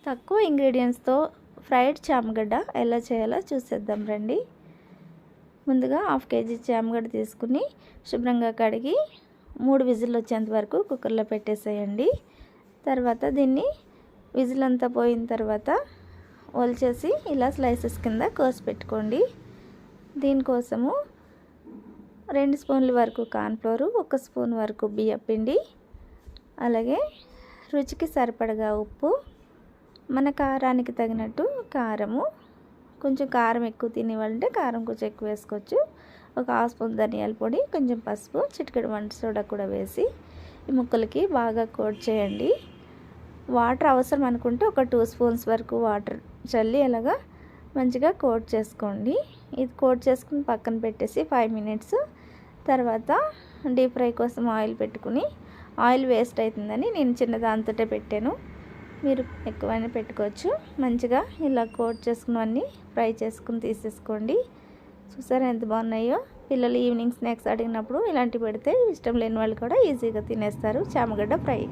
తక్కువ ఇంగ్రీడియంట్స్తో ఫ్రైడ్ చామగడ్డ ఎలా చేయాలో చూసేద్దాం రండి. ముందుగా 1/2 kg చామగడ్డ తీసుకుని శుభ్రంగా కడిగి 3 విజిల్ వచ్చేంత వరకు కుక్కర్లో పెట్టేసేయండి. తర్వాత దీన్ని విజిల్ అంతా పోయిన తర్వాత ఒలిచేసి ఇలా స్లైసెస్ కింద కోసి పెట్టుకోండి. దీనికోసము 2 స్పూన్ల వరకు కార్న్ఫ్లోరు, 1 స్పూన్ వరకు బియ్యపిండి, అలాగే రుచికి సరిపడగా ఉప్పు, మన కారానికి తగినట్టు కారము, కొంచెం కారం ఎక్కువ తినేవాళ్ళంటే కారం కొంచెం ఎక్కువ వేసుకోవచ్చు. 1/2 స్పూన్ ధనియాల పొడి, కొంచెం పసుపు, చిటికెడు వంట సోడా కూడా వేసి ఈ ముక్కలకి బాగా కోట్ చేయండి. వాటర్ అవసరం అనుకుంటే ఒక 2 స్పూన్స్ వరకు వాటర్ చల్లి అలాగా మంచిగా కోట్ చేసుకోండి. ఇది కోట్ చేసుకుని పక్కన పెట్టేసి 5 మినిట్స్ తర్వాత డీప్ ఫ్రై కోసం ఆయిల్ పెట్టుకుని, ఆయిల్ వేస్ట్ అవుతుందని నేను చిన్న దాంతోటే పెట్టాను, మీరు ఎక్కువైనా పెట్టుకోవచ్చు. మంచిగా ఇలా కోట్ చేసుకున్నవన్నీ ఫ్రై చేసుకుని తీసేసుకోండి. చూసారా ఎంత బాగున్నాయో. పిల్లలు ఈవినింగ్ స్నాక్స్ అడిగినప్పుడు ఇలాంటివి పెడితే ఇష్టం లేని వాళ్ళు కూడా ఈజీగా తినేస్తారు చామగడ్డ ఫ్రై.